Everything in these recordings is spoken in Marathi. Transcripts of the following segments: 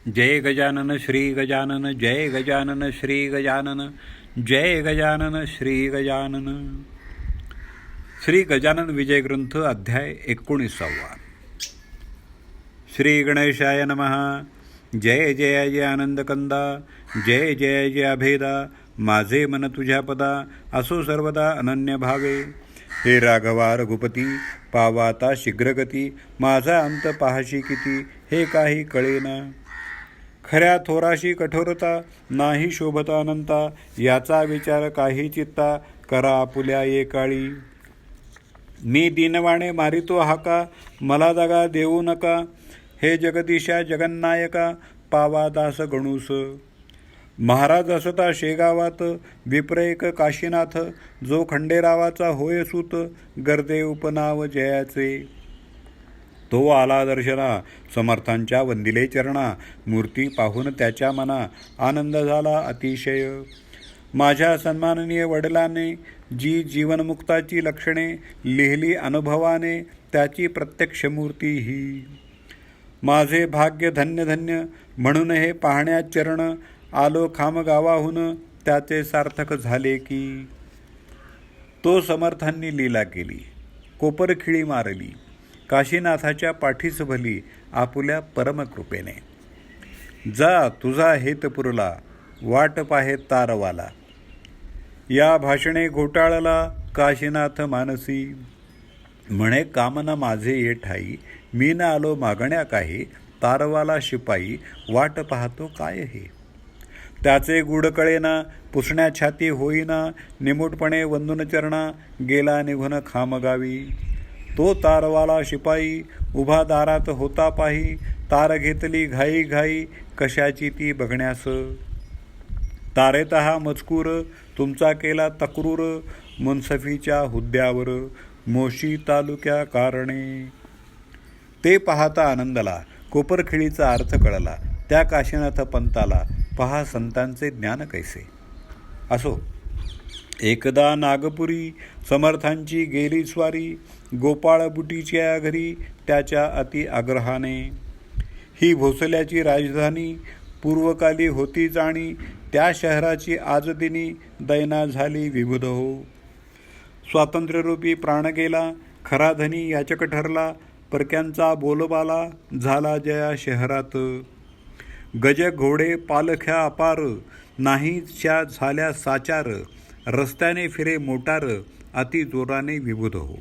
जय गजानन श्री गजानन, जय गजानन श्री गजानन, जय गजानन श्री गजानन. श्री गजानन विजय ग्रंथ अध्याय 19. श्री गणेशाय नमः. जय जय जय आनंदकंदा, जय जय जय अभेदा. माझे मन तुझ्या पदा, असो सर्वदा अनन्य भावे. हे राघवा रघुपती, पावाता शीघ्रगती. माझा अंत पाहाशी किती, हे काही कळेना. खऱ्या थोराशी कठोरता, नाही शोभता अनंता. याचा विचार काही चित्ता, करा आपुल्या एकाळी. मी दीनवाणे मारितो हाका, मला दगा देऊ नका. हे जगदीशा जगन्नायका, पावा दास गणूस. महाराज असता शेगावात, विप्रयक काशीनाथ. जो खंडेरावाचा होय सूत, गर्दे उपनाव जयाचे. तो आला दर्शना, समर्थांच्या वंदिले चरणा. मूर्ती पाहून त्याच्या मना, आनंद झाला अतिशय. माझ्या सन्माननीय वडिलांनी जी जीवनमुक्ताची लक्षणे लिहिली अनुभवाने, त्याची प्रत्यक्ष मूर्ती ही. माझे भाग्य धन्य धन्य, म्हणून हे पाहण्यात चरण. आलो खामगावाहून, त्याचे सार्थक झाले की. तो समर्थांनी लीला केली, कोपरखिळी मारली. काशीनाथाच्या पाठीस भली, आपुल्या परमकृपेने. जा तुझा हेत पुरला, वाट पाहे तारवाला. या भाषणे घोटाळला, काशीनाथ मानसी. म्हणे कामना माझे ये ठाई, मी न आलो मागण्या काही. तारवाला शिपाई, वाट पाहतो काय हे. त्याचे गुढ कळेना, पुसण्या छाती होईना. निमूटपणे वंदून चरणा, गेला निघून खामगावी. तो तारवाला शिपाई, उभा दारात होता पाही. तार घेतली घाई घाई, कशाची ती बघण्यास. तारेत हा मजकूर, तुमचा केला तक्रूर. मुनसफीच्या हुद्द्यावर, मोशी तालुक्या कारणे. ते पाहता आनंदला, कोपरखिळीचा अर्थ कळला. त्या काशीनाथ पंताला, पहा संतांचे ज्ञान कैसे. असो एकदा नागपुरी, समर्थांची गेली स्वारी. गोपाळ बुटीच्या घरी, त्याच्या अति आग्रहाने. ही भोसल्याची राजधानी, पूर्वकाली होती जाणी. त्या शहराची आज दिनी, दैना झाली विबुध हो. स्वातंत्र्यरूपी प्राण गेला, खरा धनी याचक ठरला. परक्यांचा बोलबाला, झाला जया शहरात. गज घोडे पालख्या अपार, नाहीच्या झाल्या साचार. रस्त्याने फिरे मोटार, अति जोराने विबुध हो.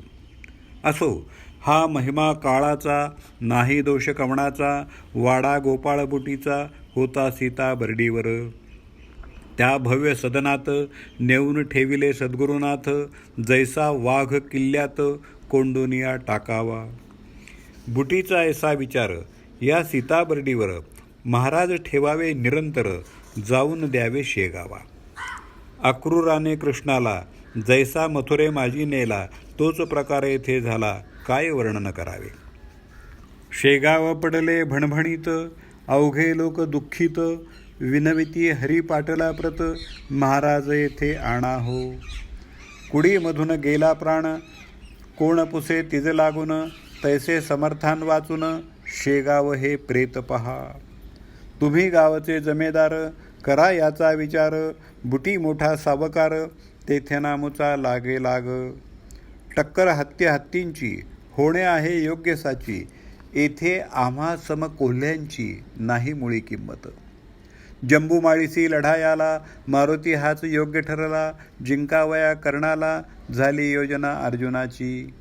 असो हा महिमा काळाचा, नाही दोष कवणाचा. वाडा गोपाळबुटीचा, होता सीता बर्डीवर. त्या भव्य सदनात, नेऊन ठेविले सद्गुरुनाथ. जैसा वाघ किल्ल्यात, कोंडोनिया टाकावा. बुटीचा ऐसा विचार, या सीताबर्डीवर. महाराज ठेवावे निरंतर, जाऊन द्यावे शेगावा. अक्रूराने कृष्णाला, जैसा मथुरे माझी नेला. तोच प्रकार येथे झाला, काय वर्णन करावे. शेगाव पडले भणभणीत, अवघे लोक दुःखित. विनविती हरी पाटला प्रत, महाराज येथे आणा हो. कुडीमधून गेला प्राण, कोण पुसे तिज लागून. तैसे समर्थान वाचून, शेगाव हे प्रेत पहा. तुम्ही गावचे जमेदार, करा याचा विचार. बुटी मोठा सावकार, तेथे नामुचा लागे लाग. टक्कर हत्तींची, होणे आहे योग्य साची. येथे आम्हा समकोल्ह्यांची, नाही मुळी किंमत. जंबूमाळीसी लढायाला, मारुती हाच योग्य ठरला. जिंकावया कर्णाला, झाली योजना अर्जुनाची.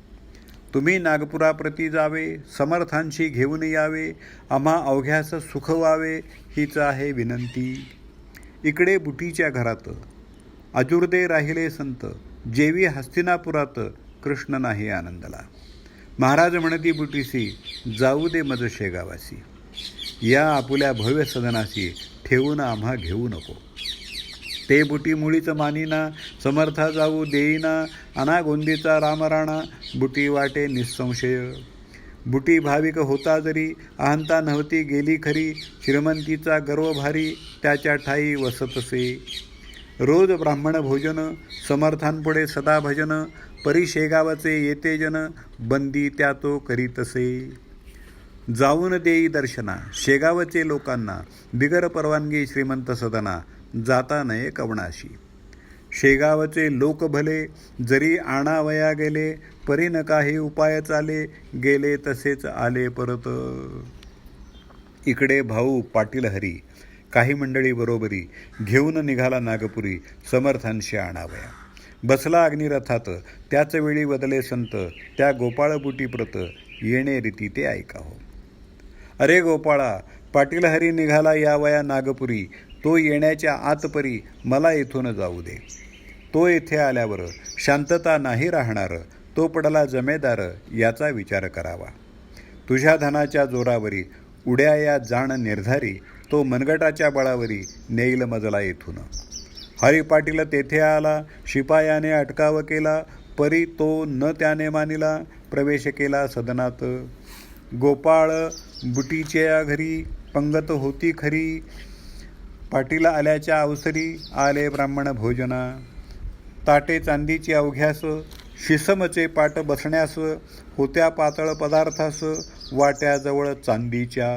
तुम्ही नागपुराप्रती जावे, समर्थांशी घेऊन यावे. आम्हा अवघ्यास सुख व्हावे, हीच आहे विनंती. इकडे बुटीच्या घरात, अजुर्दे राहिले संत. जेवी हस्तिनापुरात, कृष्ण नाही आनंदला. महाराज म्हणती बुटीसी, जाऊ दे मज शेगावासी. या आपुल्या भव्य सदनासी, ठेवून आम्हा घेऊ नको. ते बुटी मुळीच मानिना, समर्था जाऊ देईना. अनागोंदीचा रामराणा, बुटी वाटे निसंशय. बुटी भाविक होता जरी, अहंता नव्हती गेली खरी. श्रीमंतीचा गर्व भारी, त्याच्या ठाई वसतसे. रोज ब्राह्मण भोजन, समर्थांपुढे सदा भजन. परी शेगावचे येते जन, बंदी त्या तो करीतसे. जाऊन देई दर्शना शेगावचे लोकांना, बिगर परवानगी श्रीमंत सदना, जाता नये कवणाशी. शेगावचे लोक भले, जरी आणावया गेले, परी न काही उपाय चाले, गेले तसेच आले परत. इकडे भाऊ पाटील हरी काही मंडळी बरोबरी घेऊन निघाला नागपुरी, समर्थांशी आणावया. बसला अग्निरथात, त्याच वेळी बदले संत, त्या गोपाळबुटी प्रत, येणे रीती ते ऐकाहो. अरे गोपाळा, पाटील हरी निघाला यावया नागपुरी, तो येण्याच्या आतपरी मला इथून जाऊ दे. तो येथे आल्यावर शांतता नाही राहणार, तो पडला जमेदार, याचा विचार करावा. तुझ्या धनाच्या जोरावरी उड्या या जाण निर्धारी, तो मनगटाच्या बळावरी नेईल मजला येथून. हरी पाटील तेथे आला, शिपायाने अटकाव केला, परी तो न त्याने मानिला, प्रवेश केला सदनात. गोपाळ बुटीच्या घरी पंगत होती खरी, पाटील आल्याच्या अवसरी आले ब्राह्मण भोजना. ताटे चांदीची अवघ्यास, शिसमचे पाट बसण्यास, होत्या पातळ पदार्थास, वाट्याजवळ चांदीच्या.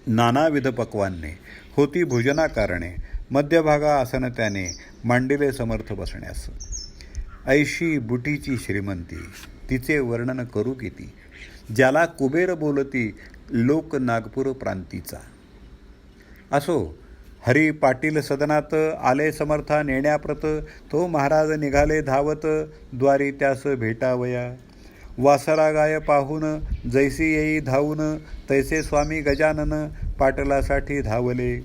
नानाविध पक्वान्ने होती भोजना कारणे, मध्यभागा आसन त्याने मांडिले समर्थ बसण्यास. ऐशी बुटीची श्रीमंती, तिचे वर्णन करू किती, ज्याला कुबेर बोलती लोक नागपूर प्रांतीचा. असो, हरी पाटील सदनात आले समर्था नेण्याप्रत, तो महाराज निघाले धावत, द्वारी त्यास भेटावया. वासरा गाय पाहून जैसी येई धावून, तैसे स्वामी गजानन पाटलासाठी धावले.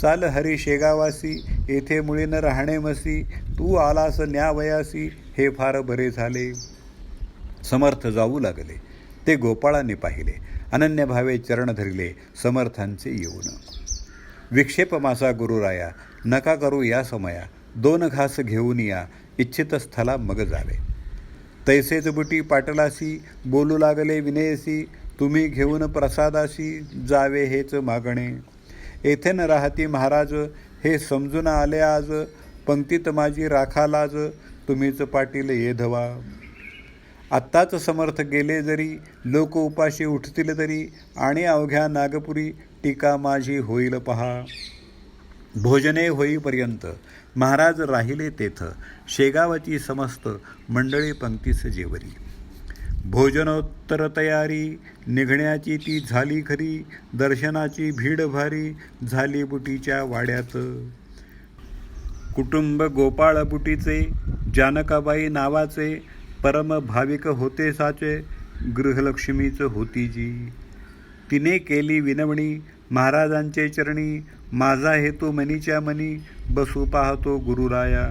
चाल हरी शेगावासी, येथे मुळीन राहणे मसी, तू आलास न्यावयासी, हे फार बरे झाले. समर्थ जाऊ लागले, ते गोपाळाने पाहिले, अनन्य भावे चरण धरिले समर्थांचे येऊन. विक्षेप मासा गुरुराया, नका करू या समया, 2 घास घेऊन या, इच्छित स्थला मग जावे. तैसेच बुटी पाटलासी, बोलू लागले विनयसी, तुम्ही घेऊन प्रसादासी, जावे हेच मागणे. येथे न राहती महाराज, हे समजून आले आज, पंक्तीत माझी राखा लाज, तुम्हीच पाटील येधवा. आत्ताच समर्थ गेले जरी, लोक उपाशी उठतील तरी, आणि अवघ्या नागपुरी टीका माझी होईल पहा. भोजने होईपर्यंत महाराज राहिले तेथ, शेगावची समस्त मंडळी पंक्तीस जेवरी. भोजनोत्तर तयारी निघण्याची ती झाली खरी, दर्शनाची भीड भारी झाली बुटीच्या वाड्यात. कुटुंब गोपाळ बुटीचे, जानकाबाई नावाचे, परम भाविक होते साचे, गृहलक्ष्मीच होती जी. तिने केली विनवणी महाराजांचे चरणी, माझा हेतू मनीच्या मनी, बसू पाहतो गुरुराया.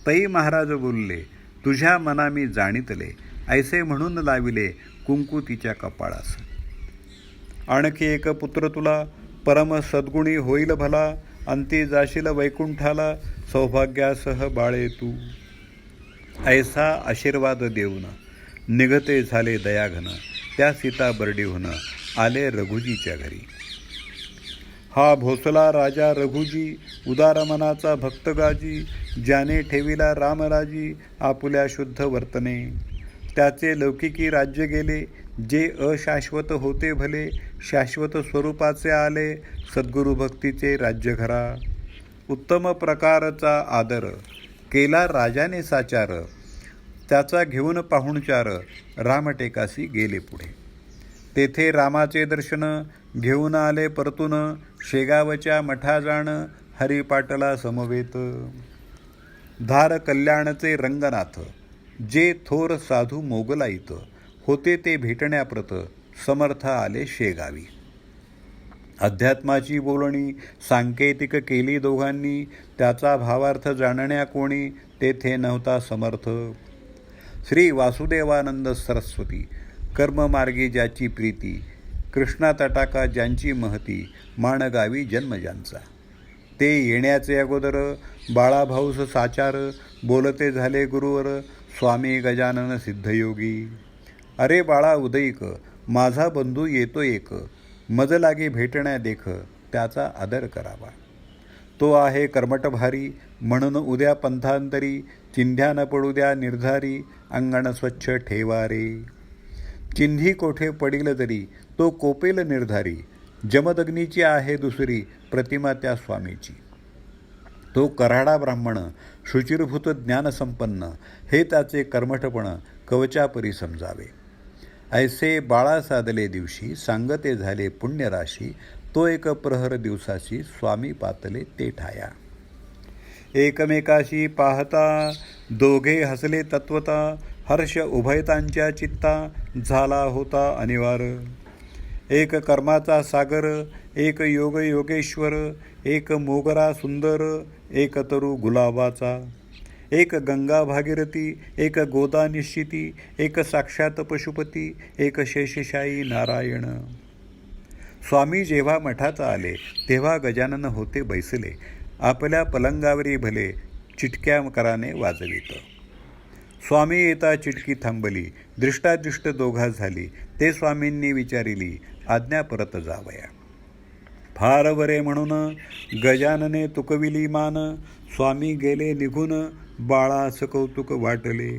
तई महाराज बोलले, तुझ्या मना मी जाणितले, ऐसे म्हणून लाविले कुंकू तिच्या कपाळास. आणखी एक पुत्र तुला, परम सद्गुणी होईल भला, अंती जाशील वैकुंठाला, सौभाग्यासह बाळे तू. ऐसा आशीर्वाद देऊन निघते झाले दयाघन, त्या सीता बर्डीहून आले रघुजीच्या घरी. हा भोसला राजा रघुजी, उदार मनाचा भक्तगाजी, ज्याने ठेविला रामराजी आपुल्या शुद्ध वर्तने. त्याचे लौकिकी राज्य गेले, जे अशाश्वत होते भले, शाश्वत स्वरूपाचे आले सद्गुरु भक्तीचे राज्य घरा. उत्तम प्रकारचा आदर केला राजाने साचार, त्याचा घेऊन पाहुणचार रामटेकासी गेले पुढे. तेथे रामाचे दर्शन घेऊन आले परतून, शेगावच्या मठा जाण हरिपाटला समवेत. धार कल्याणचे रंगनाथ, जे थोर साधू मोगलाईत, होते ते भेटण्याप्रत समर्थ आले शेगावी. अध्यात्माची बोलणी सांकेतिक केली दोघांनी, त्याचा भावार्थ जाणण्या कोणी तेथे नव्हता समर्थ. श्री वासुदेवानंद सरस्वती, कर्ममार्गी ज्याची प्रीती, कृष्णा तटाका ज्यांची महती, माणगावी जन्म ज्यांचा. ते येण्याचे अगोदर बाळाभाऊस साचार, बोलते झाले गुरुवर स्वामी गजानन सिद्धयोगी. अरे बाळा उदयिक, माझा बंधू येतो एक, मज लागे भेटण्या देख, त्याचा आदर करावा. तो आहे कर्मट भारी, म्हणून उद्या पंथांतरी, चिंध्या न पडू द्या निर्धारी, अंगण स्वच्छ ठेवा रे. चिन्ही कोठे पडिल तरी तो कोपेल निर्धारी, जमदग्नीची आहे दुसरी प्रतिमा त्या स्वामीची. तो कराडा ब्राह्मण शुचिरभूत ज्ञानसंपन्न, हे त्याचे कर्मठपण कवचापरी समजावे. ऐसे बाळा साधले दिवशी, सांगते झाले पुण्यराशी, तो एक प्रहर दिवसाची, स्वामी पातले ते ठाया. एकमेकाशी पाहता दोघे हसले तत्वता, हर्ष उभयतांच्या चित्ता झाला होता अनिवार. एक कर्माचा सागर, एक योग योगेश्वर, एक मोगरा सुंदर, एक तरु गुलाबाचा, एक गंगा भागीरथी, एक गोदा निश्चिती, एक साक्षात पशुपती, एक शेषशायी नारायण. स्वामी जेव्हा मठात आले तेव्हा गजानन होते बैसले, आपल्या पलंगावरी भले चिटक्या कराने वाजवित. स्वामी येता चिटकी थांबली, दृष्टादृष्ट दोघा झाली, ते स्वामींनी विचारिली, आज्ञा परत जावया. फार बरे म्हणून गजानने तुकविली मान, स्वामी गेले निघून, बाळास कौतुक वाटले.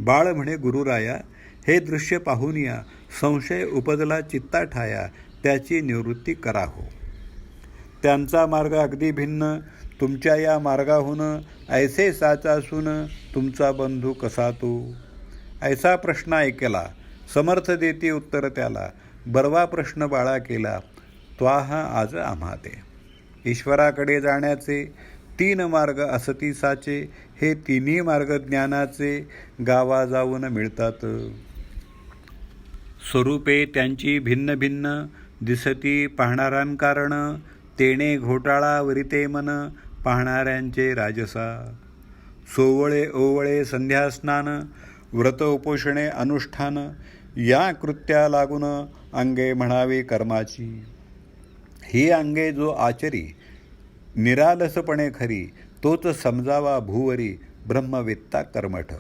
बाळ म्हणे, गुरुराया, हे दृश्य पाहून या, संशय उपजला चित्ता ठाया, त्याची निवृत्ती करा हो. त्यांचा मार्ग अगदी भिन्न, तुमच्या या मार्गाहून, ऐसे साचा असून तुमचा बंधू कसा तो. ऐसा प्रश्न ऐकला, समर्थ देती उत्तर त्याला, बरवा प्रश्न बाळा केला, त्वाह आज आम्हा ते. ईश्वराकडे जाण्याचे 3 मार्ग असती साचे, हे 3ही मार्ग ज्ञानाचे, गावा जाऊन मिळतात. स्वरूपे त्यांची भिन्न भिन्न, दिसती पाहणारांकारण, तेणे घोटाळा वरिते मन, पाहणाऱ्यांचे राजसा. सोवळे ओवळे संध्यास्नान, व्रत उपोषणे अनुष्ठान, या कृत्या लागून अंगे म्हणावी कर्माची. ही अंगे जो आचरी, निरालसपणे खरी, तोच समजावा भूवरी, ब्रह्मवेत्ता कर्मठ.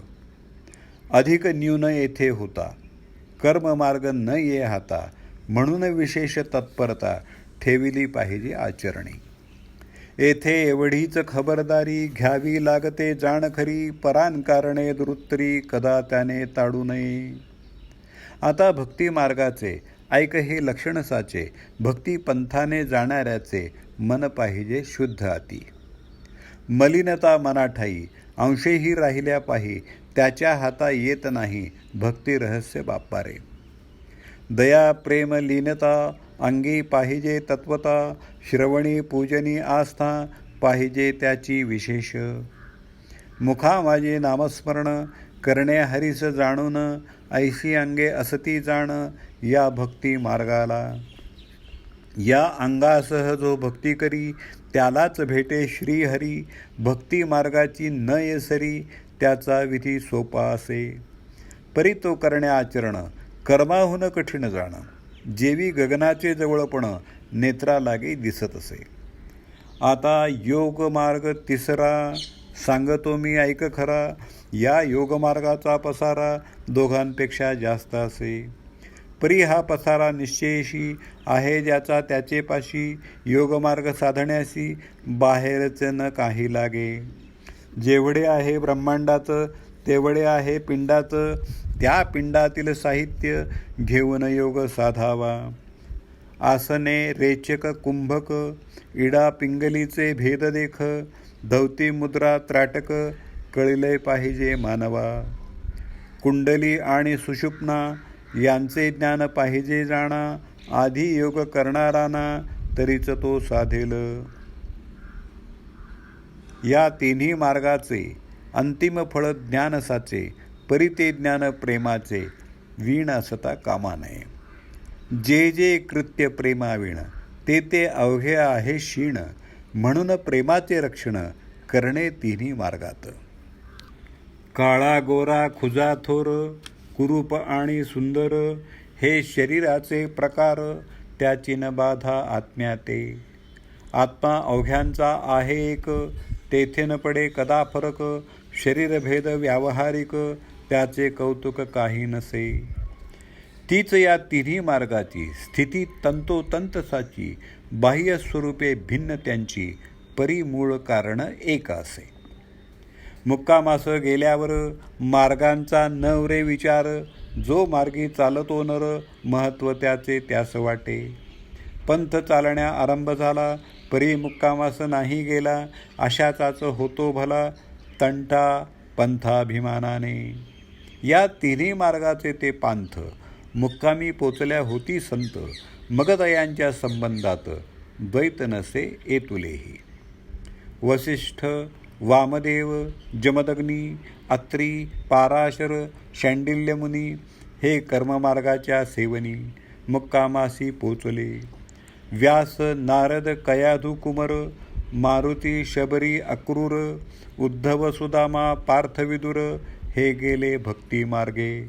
अधिक न्यून येथे होता, कर्ममार्ग न ये हाता, म्हणून विशेष तत्परता ठेविली पाहिजे आचरणी. येथे एवढीच खबरदारी घ्यावी लागते जाण खरी, परांकारणे दुरुत्तरी कदा त्याने ताडू नये. आता भक्ती मार्गाचे ऐक हे लक्षण साचे, भक्ती पंथाने जाणाऱ्याचे मन पाहिजे शुद्ध अति. मलिनता मनाठाई अंशेही राहिल्या पाही, त्याच्या हाता येत नाही भक्ती रहस्य बापारे. दया प्रेम लीनता अंगी पाहिजे तत्वता, श्रवणी पूजनी आस्था पाहिजे त्याची विशेष. मुखा माझे नामस्मरण करणे हरीस जाणून, ऐशी अंगे असती जाण या भक्ती मार्गाला. या अंगासह जो भक्ती करी, त्यालाच भेटे श्रीहरी. भक्ती मार्गाची न येसरी, त्याचा विधी सोपा असे. परी तो करणे आचरण, कर्माहून कठीण जाणं. जेवी गगनाचे जवळपण, नेत्रा लागे दिसत असे. आता योग मार्ग तिसरा सांगतो मी ऐक खरा, या योगमार्गाचा पसारा दोघांपेक्षा जास्त असे. परी हा पसारा निश्चयशी आहे ज्याचा त्याचेपाशी, योगमार्ग साधण्यासी बाहेरच न काही लागे. जेवढे आहे ब्रह्मांडाचं तेवढे आहे पिंडाचं, त्या पिंडातील साहित्य घेऊन योग साधावा. आसने रेचक कुंभक, इडा पिंगलीचे भेद देख, धवती मुद्रा त्राटक कळले पाहिजे मानवा. कुंडली आणि सुषुप्ना यांचे ज्ञान पाहिजे जाणा, आधी योग करणारा ना तरीच तो साधेल. या 3ही मार्गाचे अंतिम फळ ज्ञान साचे, परी ते ज्ञान प्रेमाचे, वीण असता कामा नये. जे जे कृत्य प्रेमावीण, ते ते अवघे आहे क्षीण, म्हणून प्रेमाचे रक्षण करणे 3ही मार्गात. काळा गोरा खुजा थोर, कुरूप आणि सुंदर, हे शरीराचे प्रकार, त्याची न बाधा आत्म्याते. आत्मा अवघ्यांचा आहे एक, तेथे न पडे कदा फरक. शरीरभेद व्यावहारिक, त्याचे कौतुक काही नसे. तीच या 3ही मार्गाची स्थिती तंतोतंत साची, बाह्य स्वरूपे भिन्न त्यांची, परी मूळ कारण एक असे. मुक्कामास गेल्यावर मार्गांचा नवरे विचार, जो मार्गी चालतो नर, महत्त्व त्याचे त्यास वाटे. पंथ चालण्या आरंभ झाला, परी मुक्कामास नाही गेला. अशाचाच होतो भला, तंटा पंथाभिमानाने. या तिन्ही मार्गाचे ते पांथ, मुक्कामी पोचल्या होती संत. मगदयांच्या संबंधात, द्वैत नसे एतुलेही. वसिष्ठ, वामदेव, जमदग्नी, अत्री, पाराशर, शांडिल्यमुनी हे कर्ममार्गाच्या सेवनी मुक्कामासी पोचले. व्यास, नारद, कयाधू, कुमर, मारुती, शबरी, अक्रूर, उद्धव, सुदामा, पार्थविदुर हे गेले भक्तिमार्गे.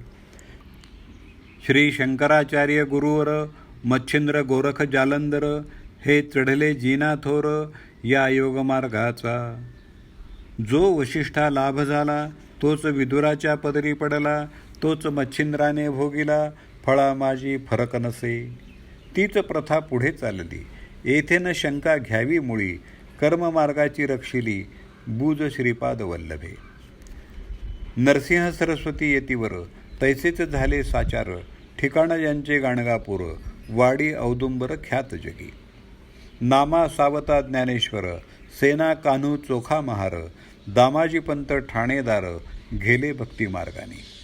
श्री शंकराचार्य गुरुवर, मच्छिंद्र, गोरख, जालंधर हे चढले जिना थोर या योगमार्गाचा. जो वशिष्ठा लाभ झाला, तोच विदुराच्या पदरी पडला. तोच मच्छिंद्राने भोगिला, फळा माझी फरक नसे. तीच प्रथा पुढे चालली, येथे न शंका घ्यावी मुळी. कर्ममार्गाची रक्षिली, बूज श्रीपाद वल्लभे. नरसिंह सरस्वती येतीवर, तैसेच झाले साचार. ठिकाण यांचे गाणगापूर, वाडी औदुंबर ख्यात जगी. नामा सावता ज्ञानेश्वर, सेना कान्हू चोखा महार. दामाजी पंत ठाणेदार, गेले भक्तिमार्गाने.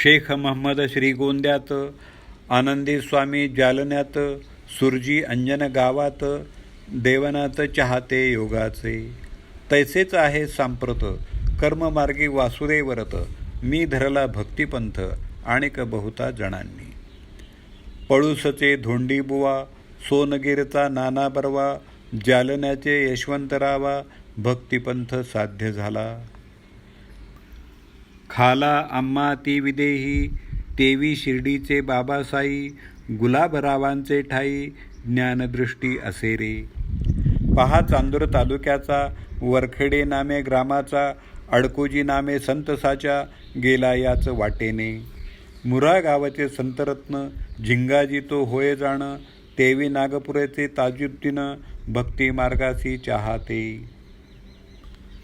शेख महम्मद श्रीगोंद्यात, आनंदी स्वामी जालन्यात. सुरजी अंजन गावात, देवनाथ चाहते योगाचे. तैसेच आहे सांप्रत, कर्ममार्गी वासुदेवरत. मी धरला भक्तिपंथ, आणिक बहुता जणांनी. पळूसचे धोंडीबुवा, सोनगीरचा नाना बर्वा. जालन्याचे यशवंतरावा, भक्तिपंथ साध्य झाला. खाला आम्हा ती विदेही, तेवी शिर्डीचे बाबासाई. गुलाबरावांचे ठाई, ज्ञानदृष्टी असे रे. पहा चांदूर तालुक्याचा, वरखेडे नामे ग्रामाचा. अडकोजी नामे संतसाच्या, गेला याच वाटेने. मुरा गावाचे संतरत्न, झिंगाजी तो होय जाण. तेवी नागपुराचे ताजुद्दीन, भक्तिमार्गासी चाहते.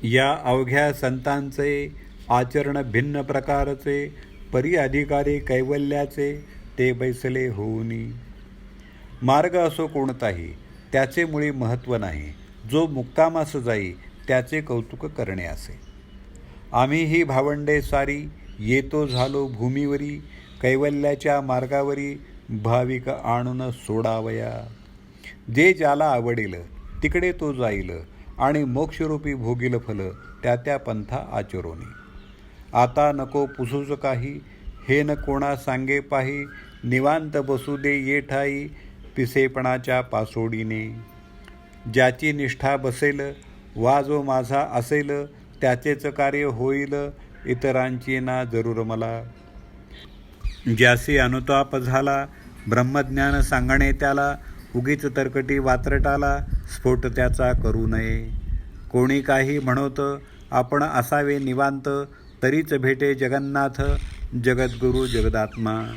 या अवघ्या संतांचे आचरण भिन्न प्रकारचे. परी अधिकारी कैवल्याचे, ते बैसले होऊनी. मार्ग असो कोणताही, त्याचे मुळी महत्त्व नाही. जो मुक्कामास जाई, त्याचे कौतुक करणे असे. आम्ही ही भावंडे सारी, येतो झालो भूमीवरी. कैवल्याच्या मार्गावरी, भाविक आणून सोडावया. जे ज्याला आवडेल, तिकडे तो जाईल. आणि मोक्षरूपी भोगील फल, त्या त्या पंथा आचरोनी. आता नको पुसूच काही, हे न कोणा सांगे पाही. निवांत बसू दे ये ठाई, पिसेपणाच्या पासोडीने. ज्याची निष्ठा बसेल, वा जो माझा असेल. त्याचेच कार्य होईल, इतरांची ना जरूर मला. ज्यासी अनुताप झाला, ब्रह्मज्ञान सांगणे त्याला. उगीच तरकटी वात्रटाला, स्फोट त्याचा करू नये. कोणी काही म्हणोत, आपण असावे निवांत. तरीच भेटे जगन्नाथ, जगद्गुरु जगदात्मा.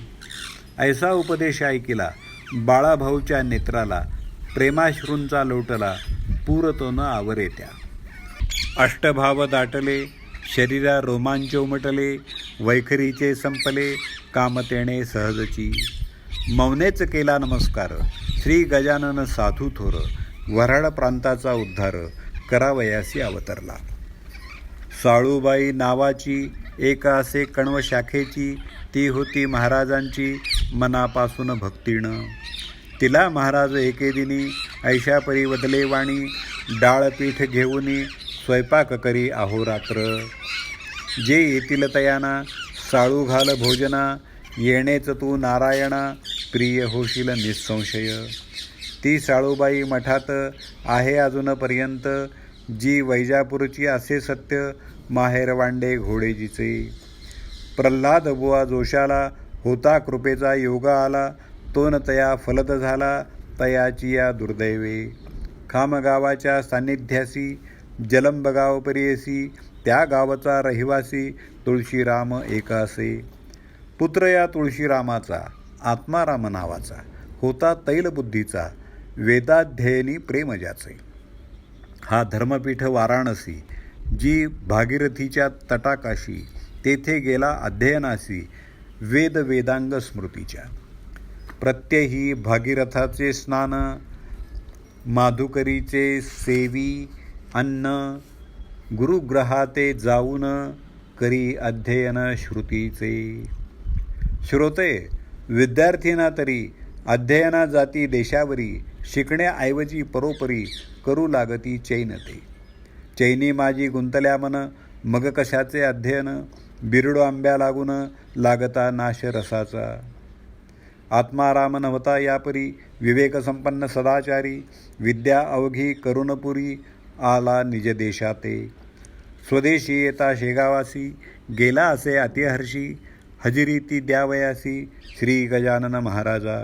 ऐसा उपदेश ऐकिला, बाळाभाऊच्या नेत्राला. प्रेमाश्रूंचा लोटला, पूरतो न आवरे त्या. अष्टभाव दाटले, शरीरा रोमांच उमटले. वैखरीचे संपले, कामतेणे सहजची. मौनेच केला नमस्कार, श्री गजानन साधू थोर. वऱ्हाड प्रांताचा उद्धार, करावयासी अवतरला. साळूबाई नावाची, एक असे कण्व शाखेची. ती होती महाराजांची, मनापासून भक्तीनं. तिला महाराज एके दिनी, ऐशापरी बदले वाणी. डाळपीठ घेऊनी, स्वयंपाक करी अहोरात्र. जे येतील तयाना, साळू घाल भोजना. येणेच तू नारायणा, प्रिय होशील निसंशय. ती साळूबाई मठात आहे अजूनपर्यंत. जी वैजापूरची असे सत्य, माहेरवांडे घोडेजीचे. प्रल्हाद बुवा जोशाला, होता कृपेचा योग आला. तो न तया फलद झाला, तयाची या दुर्दैवे. खामगावाच्या सान्निध्यासी, जलंबगाव परियसी. त्या गावाचा रहिवासी, तुळशीराम एकासे. पुत्र या तुळशीरामाचा, आत्माराम नावाचा. होता तैलबुद्धीचा, वेदाध्ययनी प्रेम ज्याचे. हा धर्मपीठ वाराणसी, जी भागीरथीच्या तटाकाशी. तेथे गेला अध्ययनासी वेद वेदांग स्मृतीच्या. प्रत्यही भागीरथाचे स्नान, माधुकरीचे सेवी अन्न, गुरुग्रहाते जाऊन करी अध्ययन श्रुतीचे. श्रोते, विद्यार्थींना तरी अध्ययना जाती देशावरी, शिकण्याऐवजी परोपरी करू लागती चैनते. चैनी माझी गुंतल्या मन, मग कशाचे अध्ययन, बिरडो आंब्या लागून लागता नाश रसाचा. आत्माराम नव्हता यापरी, विवेकसंपन्न सदाचारी, विद्या अवघी करुणपुरी, आला निज देशाते. स्वदेशी येता शेगावासी, गेला असे अतिहर्षी, हजेरी ती द्यावयासी श्री गजानन महाराजा.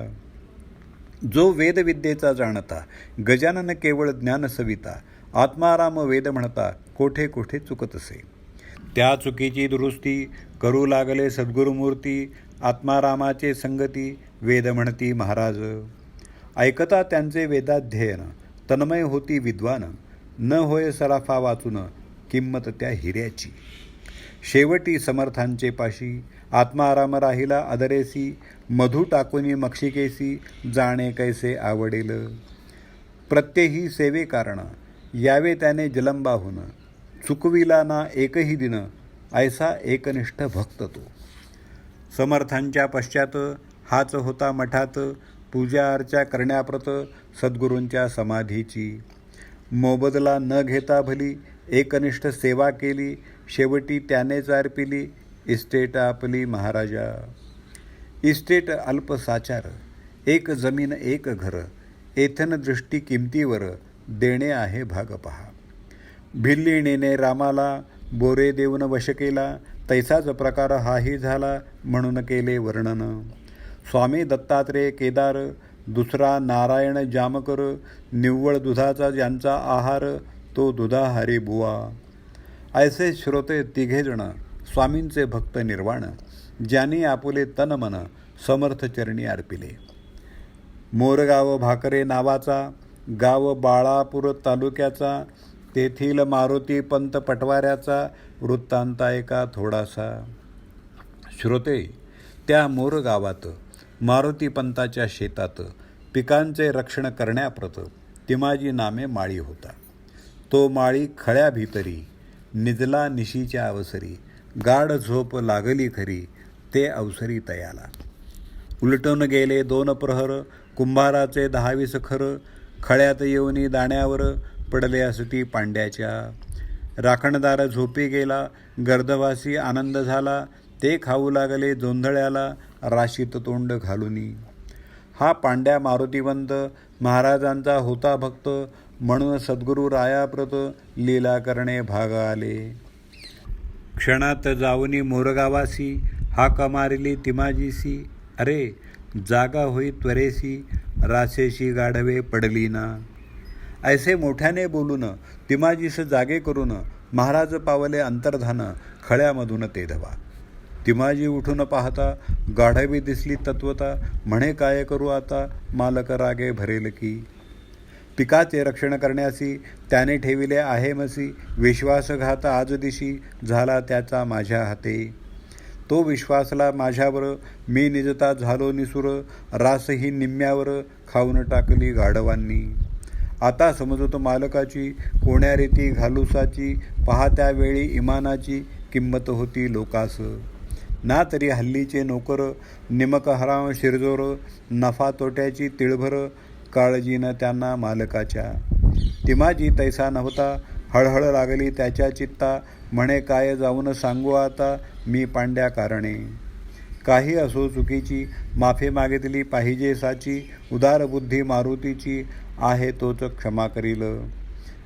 जो वेदविद्येचा जाणता, गजानन केवळ ज्ञान सविता, आत्माराम वेद म्हणता कोठे कोठे चुकत असे. त्या चुकीची दुरुस्ती करू लागले सद्गुरुमूर्ती, आत्मारामाचे संगती वेद म्हणती महाराज. ऐकता त्यांचे वेदाध्ययन, तन्मय होती विद्वान, न होय सराफा वाचून किंमत त्या हिऱ्याची. शेवटी समर्थांचे पाशी, आत्माराम राहिला अदरेसी, मधु टाकुनी मक्षिकेसी, जाणे कैसे आवडेल. प्रत्यही सेवे कारण, यावे त्याने जलंबाहून, चुकविला ना एकही दिन, ऐसा एकनिष्ठ भक्त तो. समर्थांच्या पश्चात हाच होता मठात, पूजा अर्चा करण्याप्रत सद्गुरूंच्या समाधीची. मोबदला न घेता भली, एकनिष्ठ सेवा केली, शेवटी त्यानेच अर्पिली इस्टेट आपली महाराजा. इस्टेट अल्प साचार, एक जमीन एक घर, एथन दृष्टी किमतीवर, देणे आहे भाग पहा. भिल्ली नेणे रामाला, बोरे देऊन वश केला, तैसाच प्रकार हाही झाला, म्हणून केले वर्णन. स्वामी दत्तात्रेय केदार, दुसरा नारायण जामकर, निव्वळ दुधाचा ज्यांचा आहार, तो दुधाहारी बुवा. ऐसे श्रोते तिघेजण, स्वामींचे भक्त निर्वाण, ज्यांनी आपुले तन मन समर्थ चरणी अर्पिले. मोरगाव भाकरे नावाचा, गाव बाळापूर तालुक्याचा, तेथील मारुती पंत पटवाऱ्याचा वृत्तांत ऐका थोडासा. श्रोते, त्या मोरगावात मारुती पंताच्या शेतात पिकांचे रक्षण करण्याप्रत तिमाजी नामे माळी होता. तो माळी खळ्या भीतरी, निजला निशीच्या अवसरी, गाढ झोप लागली खरी, ते अवसरी तयाला. उलटून गेले 2 प्रहर, कुंभाराचे 10-20 खर, खळ्यात येऊनी दाण्यावर पडले असती पांड्याच्या. राखणदार झोपी गेला, गर्दवासी आनंद झाला, ते खाऊ लागले जोंधळ्याला, राशीत तोंड घालुनी. हा पांड्या मारुतीवंत महाराजांचा होता भक्त, म्हणून सद्गुरू रायाप्रत लीला करणे भाग आले. क्षणात जाऊनी मोरगावासी, हाक मारिली तिमाजीसी, अरे जागा होई त्वरेसी, रासेशी गाढवे पडली ना. ऐसे मोठ्याने बोलून तिमाजीस जागे करून महाराज पावले अंतर्धान, खळ्यामधून ते धवा. तिमाजी उठून पाहता, गाढवी दिसली तत्वता, म्हणे काय करू आता, मालक रागे भरेल की. पिकाचे रक्षण करण्यासी त्याने ठेविले आहे मसी, विश्वासघात आज दिशी झाला त्याचा माझ्या हाते. तो विश्वासला माझ्यावर, मी निजता झालो निसुर, रासही निम्म्यावर खाऊन टाकली गाढवांनी. आता समजतो मालकाची, कोण्या रीती घालुसाची, पहा त्यावेळी इमानाची किंमत होती लोकास. ना तरी हल्लीचे नोकर, निमक हराम शिरजोर, नफा तोट्याची तिळभर, काळजी न त्यांना मालकाच्या. तिमाजी तैसा नव्हता, हळहळ लागली त्याच्या चित्ता, म्हणे काय जाऊन सांगू आता मी पांड्या कारणे. काही असो चुकीची, माफी मागितली पाहिजे साची, उदार बुद्धी मारुतीची, आहे तोच क्षमा करील.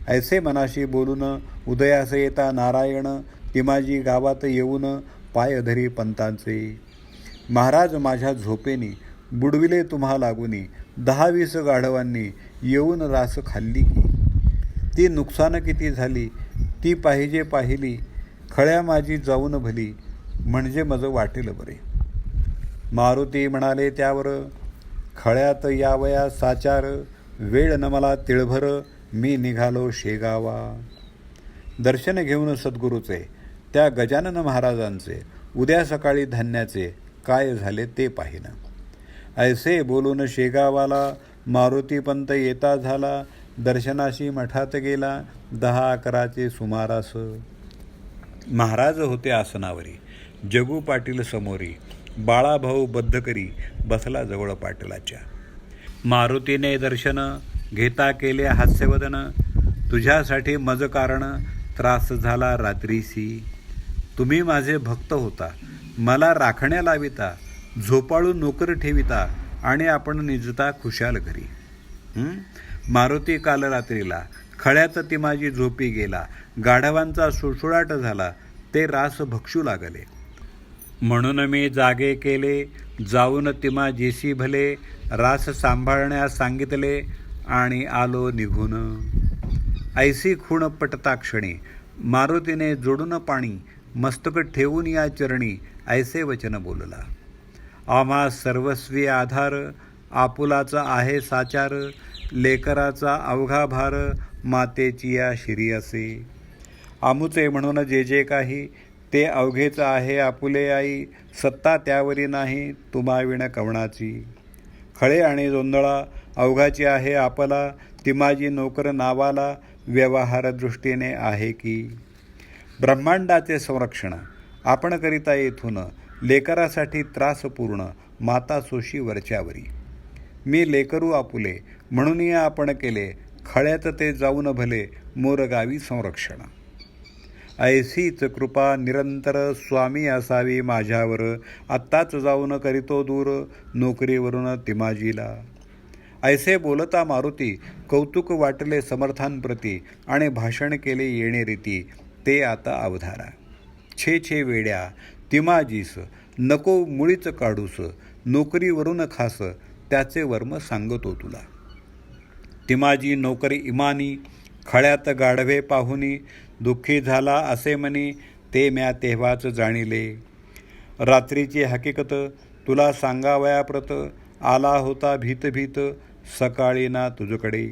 ऐसे मनाशी बोलून उदयास येता नारायण, तिमाजी गावात येऊन पाय धरी पंतांचे. महाराज माझ्या झोपेनी, बुडविले तुम्हा लागुनी, 10-20 गाढवांनी येऊन रास खाल्ली की. ती नुकसान किती झाली ती पाहिजे पाहिली, खळ्या माझी जाऊन भली, म्हणजे मज वाटेल बरे. मारुती म्हणाले त्यावर, खळ्यात यावया साचार, वेळ न मला तिळभर, मी निघालो शेगावा. दर्शन घेऊन सद्गुरूचे त्या गजानन महाराजांचे उद्या सकाळी धान्याचे काय झाले ते पाहिन. ऐसे बोलून शेगावाला मारुतीपंत येता झाला. दर्शनाशी मठात गेला 10-11चे सुमारास. महाराज होते आसनावरी. जगू पाटील समोरी. बाळाभाऊ बद्धकरी बसला जवळ पाटलाच्या. मारुतीने दर्शन घेता केले हास्यवदन. तुझ्यासाठी मज कारण त्रास झाला रात्रीसी. तुम्ही माझे भक्त होता. मला राखण्या लाविता. झोपाळू नोकर ठेविता आणि आपण निजता खुशाल घरी. मारुती काल रात्रीला खळ्यात ती माझी झोपी गेला. गाढवांचा सुळसुळाट झाला. ते रास भक्षू लागले. म्हणून मी जागे केले. जाऊन तिमा जेसी भले. रास सांभाळण्यास सांगितले आणि आलो निघून. ऐसी खूण पटता क्षणी मारुतीने जोडून पाणी. मस्तक ठेवून या चरणी ऐसे वचन बोलला. आम्हा सर्वस्वी आधार. आपुलाचा आहे साचार. लेकराचा अवघा भार. मातेची या शिरी असे. आमुचे म्हणून जे जे काही ते अवघेच आहे आपुले आई. सत्ता त्यावरी नाही तुम्हाविण कवणाची. खळे आणि जोंधळा अवघाची आहे आपला. ती माझी नोकर नावाला. व्यवहार दृष्टीने आहे की. ब्रह्मांडाचे संरक्षण आपण करिता येथून. लेकरासाठी त्रास पूर्ण. माता सोशी वरच्यावरी. मी लेकरू आपुले म्हणून या आपण केले. खळ्यात ते जाऊन भले मोरगावी संरक्षण. ऐसीच कृपा निरंतर स्वामी असावी माझ्यावर. आत्ताच जाऊन करीतो दूर नोकरीवरून तिमाजीला. ऐसे बोलता मारुती कौतुक वाटले समर्थांप्रती. आणि भाषण केले येणे रीती ते आता अवधारा. छे छे वेड्या तिमाजीस नको मुळीच काढूस. नोकरीवरून खास त्याचे वर्म सांगतो तुला. तिमाजी नोकरी इमानी. खळ्यात गाढवे पाहुनी. दुःखी झाला असे मनी. ते म्या तेव्हाच जाणिले. रात्रीची हकीकत तुला सांगावया प्रत. आला होता भीत भीत सकाळी ना तुझकडे.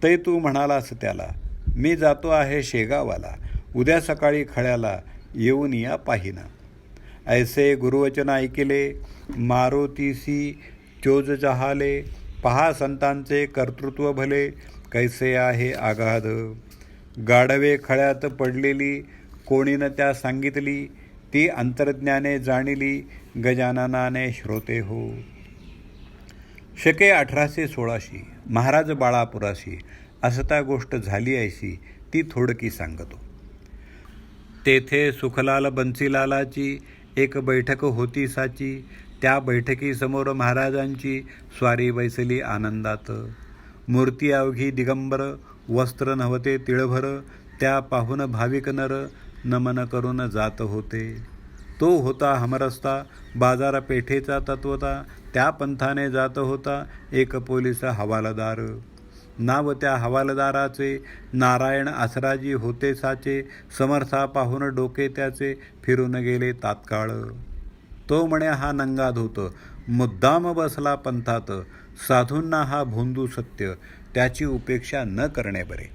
ते तू म्हणालास त्याला मी जातो आहे शेगावाला. उद्या सकाळी खळ्याला येऊन या पाहिना. ऐसे गुरुवचन ऐकिले मारुतीसी चोज जहाले. पहा संतांचे कर्तृत्व भले कैसे आहे आगाध. गाढवे खळ्यात पडलेली कोणीनं त्या सांगितली. ती अंतर्ज्ञाने जाणिली गजाननाने श्रोते हो. शके 1816 महाराज बाळापुराशी असता गोष्ट झाली ऐशी ती थोडकी सांगतो. तेथे सुखलाल बन्सीलालाची एक बैठक होती साची. त्या बैठकीसमोर महाराजांची स्वारी बैसली आनंदात. मूर्ती अवघी दिगंबर. वस्त्र नव्हते तिळभर. त्या पाहून भाविक नर नमन करून जात होते. तो होता हमरस्ता बाजारपेठेचा तत्वता. त्या पंथाने जात होता एक पोलीस हवालदार. नाव त्या हवालदाराचे नारायण आसराजी होते साचे. समर्था पाहून डोके त्याचे फिरून गेले तात्काळ. तो म्हणे हा नंगा धूत मुद्दाम बसला पंथात. साधूंना हा भोंदू सत्य त्याची उपेक्षा न करणे बरे.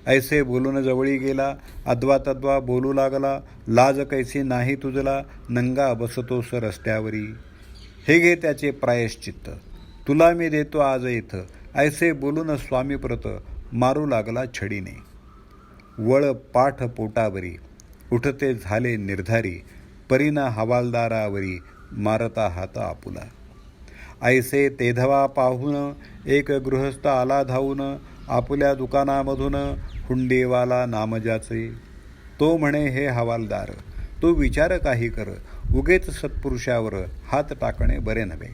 ऐसे बोलून जवळी गेला. अद्वा तद्वा बोलू लागला. लाज कैसी नाही तुझला. नंगा बसतोस रस्त्यावरी. हे घे त्याचे प्रायश्चित्त. तुला मी देतो आज इथं. ऐसे बोलून स्वामीप्रत मारू लागला छडीने. वळ पाठ पोटावरी. उठते झाले निर्धारी. परीना हवालदारावरी मारता हात आपुला. ऐसे तेधवा पाहून एक गृहस्थ आला धावून. आपुल्या दुकानामधून हुंडीवाला नामजाचे. तो म्हणे हे हवालदार तू विचार काही कर. उगेच सत्पुरुषावर हात टाकणे बरे नव्हे.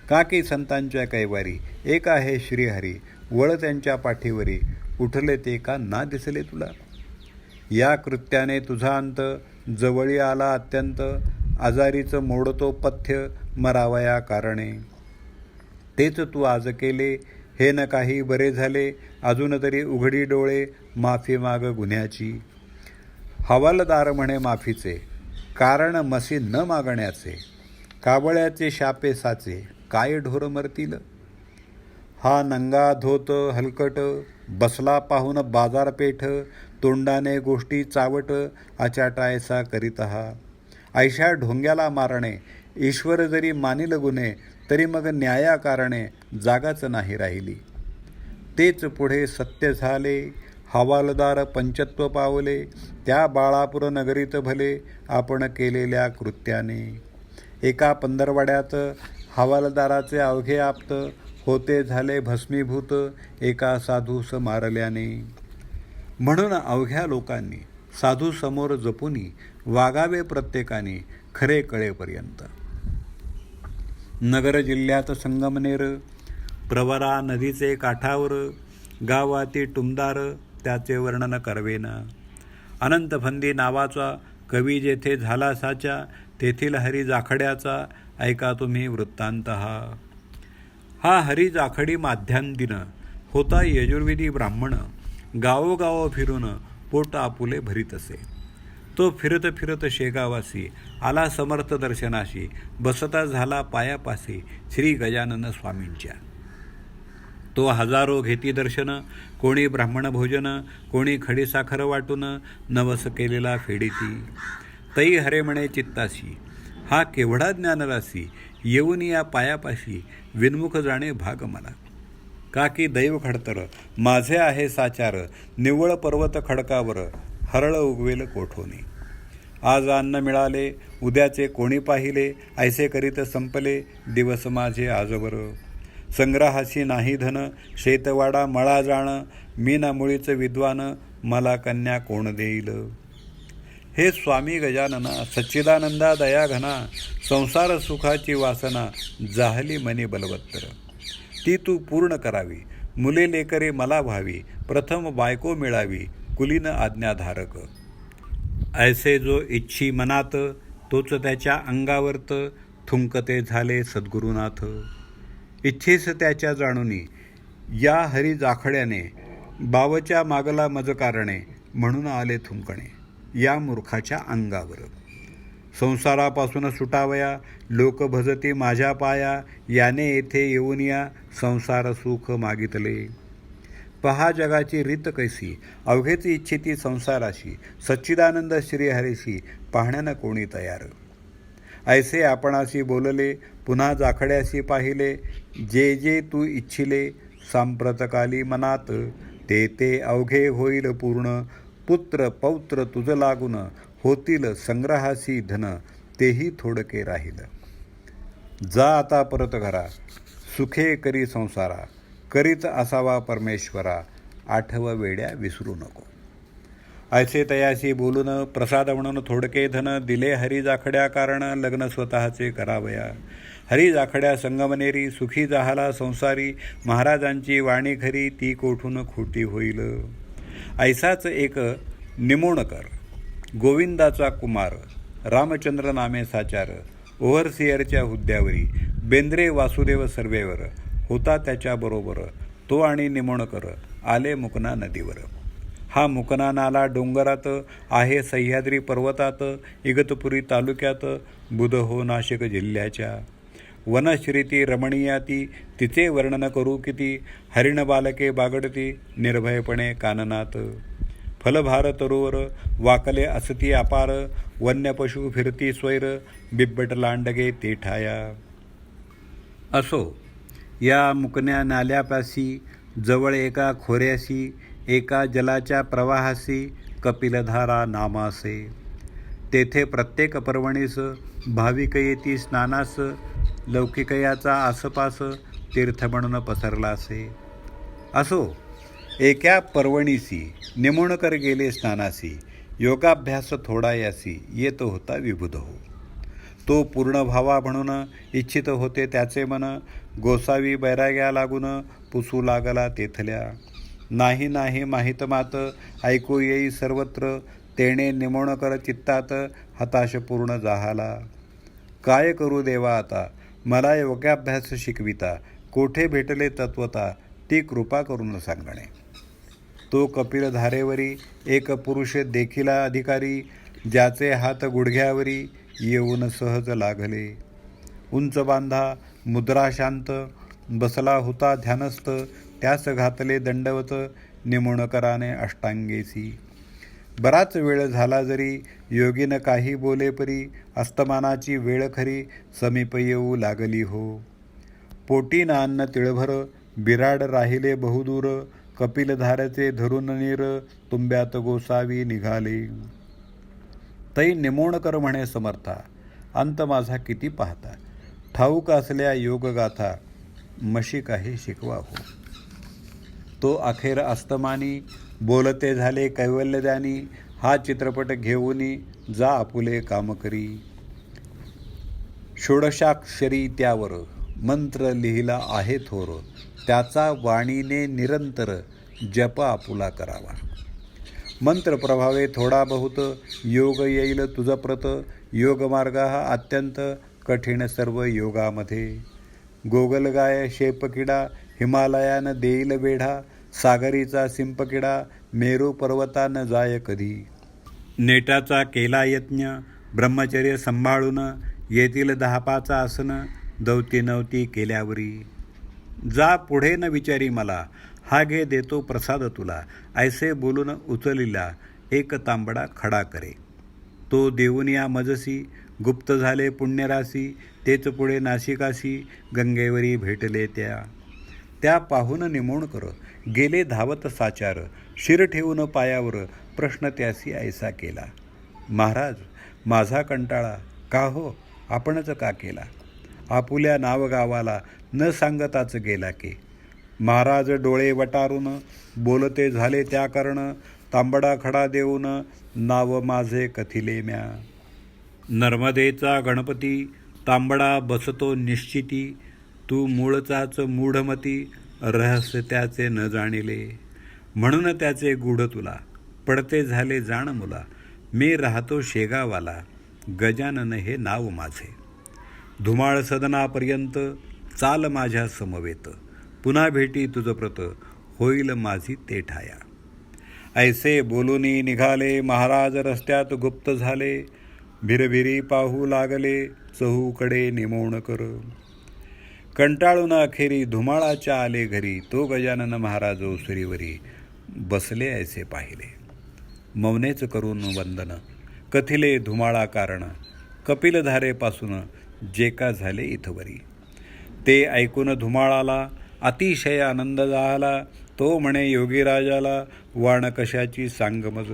का की संतांच्या कैवारी एक आहे श्रीहरी. वळ त्यांच्या पाठीवरी. उठले ते का ना दिसले तुला. या कृत्याने तुझा अंत जवळी आला अत्यंत. आजारीचं मोडतो पथ्य मरावया कारणे. तेच तू आज केले हे न काही बरे झाले. अजून तरी उघडी डोळे माफी माग गुन्ह्याची. हवालदार म्हणे माफीचे कारण मसी न मागण्याचे. कावळ्याचे शापे साचे काय ढोर मरतील. हा नंगा धोत हलकट बसला पाहून बाजारपेठ. तोंडाने गोष्टी चावट आचाटायसा करीत हा. ऐशा ढोंग्याला मारणे, ईश्वर जरी मानिल गुन्हे, तरी मग न्यायाकारणे जागाच नाही राहिली. तेच पुढे सत्य झाले, हवालदार पंचत्व पावले, त्या बाळापूर नगरीत भले आपण केलेल्या कृत्याने. एका पंधरवड्यात हवालदाराचे अवघे आप्त होते झाले भस्मीभूत, एका साधूस मारल्याने. म्हणून अवघ्या लोकांनी साधू समोर जपुनी वागावे प्रत्येकाने, खरे कळेपर्यंत. नगर जिल्ह्यात संगमनेर, प्रवरा नदीचे काठावर, गावाती टुमदार त्याचे वर्णन करवेना. अनंत फंदी नावाचा कवी जेथे झाला साचा, तेथील हरी जाखड्याचा ऐका तुम्ही वृत्तांत हा. हा हरी जाखडी माध्यान दिन होता यजुर्वेदी ब्राह्मण, गावोगाव फिरून पोट आपुले भरीत असे. तो फिरत फिरत शेगावासी आला समर्थ दर्शनाशी, बसता झाला पायापासी श्री गजानन स्वामींच्या. तो हजारो घेती दर्शन, कोणी ब्राह्मण भोजन, कोणी खडीसाखर वाटून नवस केलेला फेडीती. तई हरे म्हणे चित्ताशी, हा केवढा ज्ञानराशी, येऊन या पायापाशी विनमुख जाणे भाग मला. का की दैव खडतर माझे आहे साचार, निव्वळ पर्वत खडकावर हरळ उगवेल कोठोनी. आज अन्न मिळाले, उद्याचे कोणी पाहिले, ऐसे करीत संपले दिवस माझे आजवर. संग्रहाशी नाही धन, शेतवाडा मळा जाण, मी ना मुळीच विद्वान, मला कन्या कोण देईल. हे स्वामी गजानना, सच्चिदानंदा दया घना, संसार सुखाची वासना जाहली मनी बलवत्तर. ती तू पूर्ण करावी, मुले लेकरे मला व्हावी, प्रथम बायको मिळावी, कुलीन आज्ञाधारक. ऐसे जो इच्छी मनात, तोच त्याच्या अंगावर्त, थुंकते झाले सद्गुरुनाथ. इच्छेस त्याच्या जाणुनी, या हरी जाखड्याने, बावच्या मागला मज कारणे, म्हणून आले थुंकणे या मूर्खाच्या अंगावर. संसारापासून सुटावया, लोक भजती माझ्या पाया, याने येथे येऊन या संसार सुख मागितले. पहा जगाची रीत कैसी, अवघेच इच्छिती संसाराशी, सच्चिदानंद श्रीहरीशी पाहण्यानं कोणी तयार. ऐसे आपणाशी बोलले, पुन्हा जाखड्याशी पाहिले, जे जे तू इच्छिले सांप्रतकाली मनात, ते ते अवघे होईल पूर्ण. पुत्र पौत्र तुझ लागून, होतील संग्रहासी धन, तेही थोडके राहील. जा आता परत घरा, सुखे करी संसारा, करीत असावा परमेश्वरा, आठव वेड्या विसरू नको. ऐसे तयाशी बोलून प्रसाद म्हणून थोडके धन, दिले हरी जाखड्या कारण, लग्न स्वतःचे करावया. हरी जाखड्या संगमनेरी, सुखी जाहाला संसारी, महाराजांची वाणी खरी, ती कोठून खोटी होईल. ऐसाच एक निमोणकर, गोविंदाचा कुमार, रामचंद्र नामे साचार, ओव्हरसिअरच्या हुद्द्यावरी, बेंद्रे वासुदेव सर्वेवर होता त्याच्याबरोबर. तो आणि निमोणकर आले मुकना नदीवर. हा मुकना नाला डोंगरात आहे सह्याद्री पर्वतात, इगतपुरी तालुक्यात, बुधहो नाशिक जिल्ह्याच्या. वनश्रीती रमणीयाती, तिचे वर्णन करू किती, हरिण बालके बागडती निर्भयपणे काननात. फलभार तरुवर वाकले असती अपार, वन्य पशु फिरती स्वैर, बिब्बट लांडगे ते ठाया. असो या मुकण्या नाल्यापाशी, जवळ एका खोऱ्याशी, एका जलाच्या प्रवाहासी, कपिलधारा नामासे. तेथे प्रत्येक पर्वणीस भाविक येती स्नानास, लौकिकयाचा आसपास तीर्थ म्हणून पसरलासे. असो एका पर्वणीसी निमोणकर गेले स्नानासी, योगाभ्यास थोडा यासी येत होता विबुध हो. तो पूर्ण भावा म्हणून इच्छित होते त्याचे मन, गोसावी बैराग्या लागून पुसू लागला तेथल्या. नाही नाही माहित मात ऐकू येई सर्वत्र, तेणे निमोणकर चित्तात हताश पूर्ण जाहाला. काय करू देवा आता, मला योगाभ्यास शिकविता, कोठे भेटले तत्वता, ती कृपा करून सांगणे. तो कपिलधारेवरी एक पुरुष देखिला अधिकारी, ज्याचे हात गुडघ्यावरी येऊन सहज लागले. उंच बांधा मुद्रा शांत, बसला होता ध्यानस्थ, त्यास घातले दंडवत निमोणकराने अष्टांगेसी. बराच वेळ झाला जरी योगीन काही बोले परी, अस्तमानाची वेळ खरी समीप येऊ लागली हो. पोटी न अन्न तिळभर, बिराड राहिले बहुदूर, कपिलधारेचे धरून नीर, तुंब्यात गोसावी निघाले. तै निमोणकर म्हणे समर्था, अंत माझा किती पाहता, ठाऊक असल्या योगगाथा, मशी काही शिकवा हो. तो अखेर अस्तमानी, बोलते झाले कैवल्यदानी, हा चित्रपट घेऊनी, जा आपुले काम करी. षोडशाक्षरी त्यावर, मंत्र लिहिला आहे थोर, त्याचा वाणीने निरंतर, जप आपुला करावा. मंत्र प्रभावे थोडा बहुत, योग येईल तुझ प्रत, योगमार्ग हा अत्यंत कठीण सर्व योगामध्ये. गोगलगाय शेपकिडा, हिमालयान देईल वेढा, सागरीचा शिंपकिडा, मेरू पर्वतान जाय कधी. नेटाचा केला यज्ञ, ब्रह्मचर्य सांभाळून, येतील 10-5 आसन, दौती नवती केल्यावरी. जा पुढे न विचारी मला, हा घे देतो प्रसाद तुला, ऐसे बोलून उचलिला एक तांबडा खडा करे. तो देऊन या मजसी, गुप्त झाले पुण्यराशी, तेच पुढे नाशिकाशी, गंगेवरी भेटले त्या. त्या पाहून निमोणकर, गेले धावत साचार, शिर ठेवून पायावर, प्रश्न त्यासी ऐसा केला. महाराज, माझा कंटाळा, का हो आपणच का केला, आपुल्या नावगावाला न सांगताच गेला की. महाराज डोळे वटारून, बोलते झाले त्या कारण, तांबडा खडा देऊन, नाव माझे कथिले म्या. नर्मदेचा गणपती, तांबडा बसतो निश्चिती, तू मूळचाच मूढमती, रहस्य त्याचे न जाणिले. म्हणून त्याचे गूढ तुला, पडते झाले जाण मुला, मी राहतो शेगावाला, गजानन हे नाव माझे. धुमाळ सदनापर्यंत, चाल माझ्या समवेत, पुन्हा भेटी तुझ प्रत, होईल माझी ते ठाया. ऐसे बोलूनी निघाले महाराज रस्त्यात गुप्त झाले, भिरभिरी पाहू लागले चहूकडे निमोणकर. कंटाळून अखेरी धुमाळाच्या आले घरी, तो गजानन महाराज ओसरीवरी, बसले ऐसे पाहिले. मौनेच करून वंदन, कथिले धुमाळा कारण, कपिलधारेपासून जे का झाले इथवरी. ते ऐकून धुमाळाला अतिशय आनंद झाला, तो म्हणे योगीराजाला, वाण कशाची सांग मज.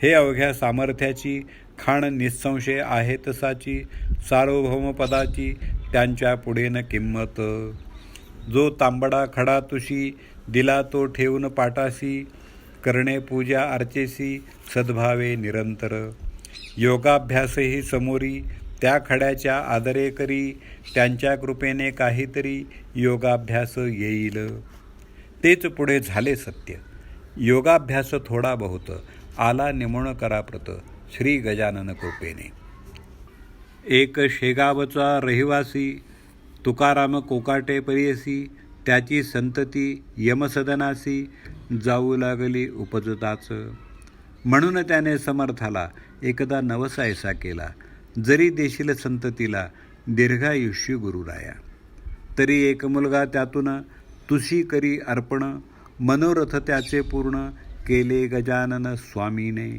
हे अवघ्या सामर्थ्याची, खाण निसंशय आहे तसाची, सार्वभौम पदाची त्यांच्या पुढे न किंमत. जो तांबडा खडा तुशी, दिला तो ठेवून पाटासी, करणे पूजा अर्चेसी, सद्भावे निरंतर. योगाभ्यासही समोरी, त्या खड्याच्या आदरे करी, त्यांच्या कृपेने काहीतरी योगाभ्यास येईल. तेच पुढे झाले सत्य, योगाभ्यास थोडा बहुत, आला निमोणकराप्रत, श्री गजानन कृपेने. एक शेगावचा रहिवासी, तुकाराम कोकाटे परियसी, त्याची संतती यमसदनासी, जाऊ लागली उपजताच. म्हणून त्याने समर्थाला एकदा नवसा ऐसा केला, जरी देशील संततीला दीर्घायुष्य गुरुराया. तरी एक मुलगा त्यातून तुशी करी अर्पण, मनोरथ त्याचे पूर्ण केले गजानन स्वामीने.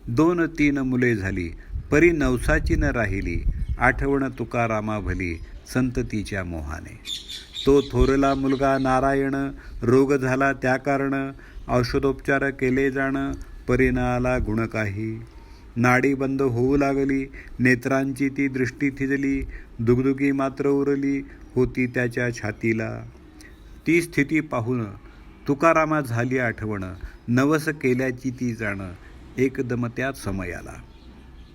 2-3 मुले झाली, परी नवसाची न राहिली, आठवण तुकारामा भली, संततीच्या मोहाने. तो थोरला मुलगा नारायण, रोग झाला त्या कारण, औषधोपचार केले जाण, परी न आला गुण काही. नाडी बंद होऊ लागली, नेत्रांची ती दृष्टी थिजली, दुगदुगी मात्र उरली होती त्याच्या छातीला. ती स्थिती पाहून तुकारामा झाली आठवण, नवस केल्याची ती जाण, एकदम त्याच समयाला.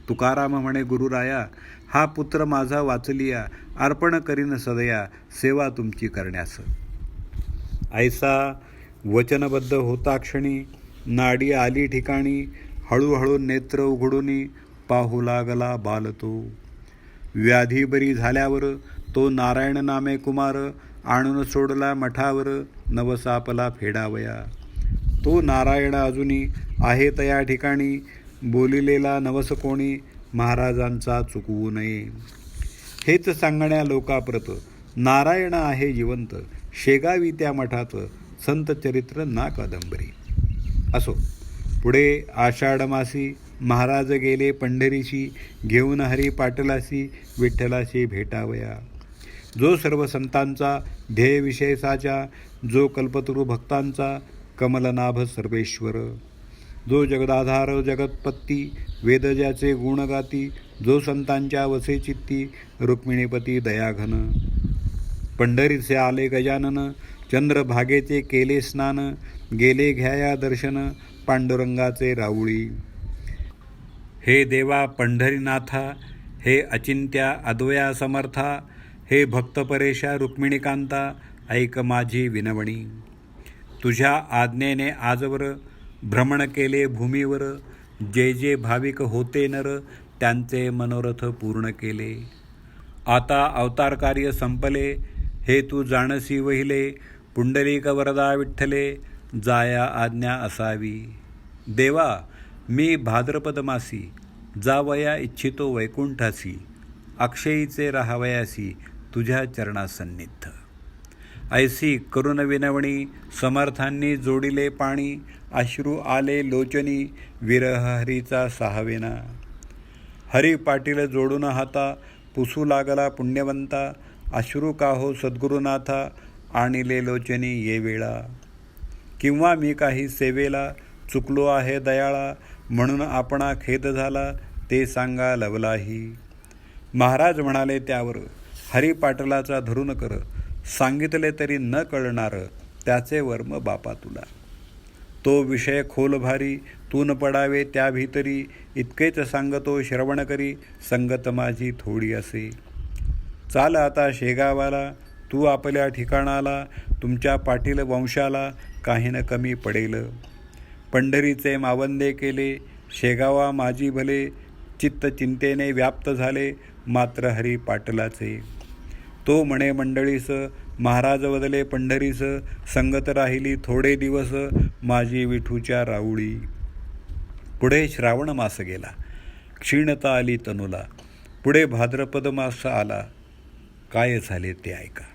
तुकाराम म्हणे गुरुराया, हा पुत्र माझा वाचलिया, अर्पण करीन सदया, सेवा तुमची करण्यास. ऐसा वचनबद्ध होता क्षणी, नाडी आली ठिकाणी, हळूहळू नेत्र उघडूनी, पाहू लागला बाल तो. व्याधी बरी झाल्यावर तो नारायण नामे कुमार, आणून सोडला मठावर, नवसापला फेडावया. तो नारायण अजूनी आहे तया ठिकाणी, बोलिलेला नवस कोणी, महाराजांचा चुकवू नये. हेच सांगण्या लोकाप्रत, नारायण आहे जिवंत, शेगावी त्या मठात, संत चरित्र ना कादंबरी. असो, पुढे आषाढ मासी महाराज गेले पंढरीशी, घेऊन हरी पाटलासी विठ्ठलाशी भेटावया. जो सर्व संतांचा ध्येय विषय साचा, जो कल्पतरू भक्तांचा कमलनाभ सर्वेश्वर, जो जगदाधार जगतपत्ती वेद ज्याचे गुण गाती, जो संतांच्या वसे चित्ती रुक्मिणीपती दयाघन. पंढरीचे आले गजानन, चंद्रभागेचे केले स्नान, गेले घ्याया दर्शन पांडुरंगाचे राऊळी. हे देवा पंढरीनाथा, हे अचिंत्या अद्वया समर्था, हे भक्तपरेशा रुक्मिणीकांता, ऐक माझी विनवणी. तुझ्या आज्ञेने आजवर भ्रमण केले भूमीवर, जे जे भाविक होते नर त्यांचे मनोरथ पूर्ण केले. आता अवतार कार्य संपले, हे तू जाणसी वहिले, पुंडलिक वरदा विठ्ठले जाया आज्ञा असावी. देवा मी भाद्रपद मासी जावया इच्छितो वैकुंठासी, अक्षयीचे राहावयासी तुझ्या चरणासन्निध. ऐसी करुण विनवणी समर्थांनी जोडिले पाणी, अश्रू आले लोचनी विरह हरीचा सहावेना. हरी पाटील जोडून हाता पुसू लागला पुण्यवंता, अश्रू का हो सद्गुरुनाथा आणिले लोचनी ये वेळा. किंवा मी काही सेवेला चुकलो आहे दयाळा, म्हणून आपणा खेद झाला ते सांगा लवलाही. महाराज म्हणाले त्यावर, हरी पाटलाचा धरून कर, सांगितले तरी न कळणार त्याचे वर्म बापा तुला. तो विषय खोल भारी तू न पडावे त्या भीतरी, इतकेच सांगतो श्रवण करी संगत माझी थोडी असे. चाल आता शेगावाला तू आपल्या ठिकाणाला, तुमच्या पाटील वंशाला काही न कमी पडेल. पंढरीचे मावंदे केले शेगावा माझी भले, चित्त चिंतेने व्याप्त झाले मात्र हरी पाटलाचे. तो म्हणे मंडळीस महाराज वदले पंढरीस, संगत राहिली थोडे दिवस माझी विठूच्या राऊळी. पुढे श्रावण मास गेला, क्षीणता आली तनुला, पुढे भाद्रपद मास आला, काय झाले ते ऐका.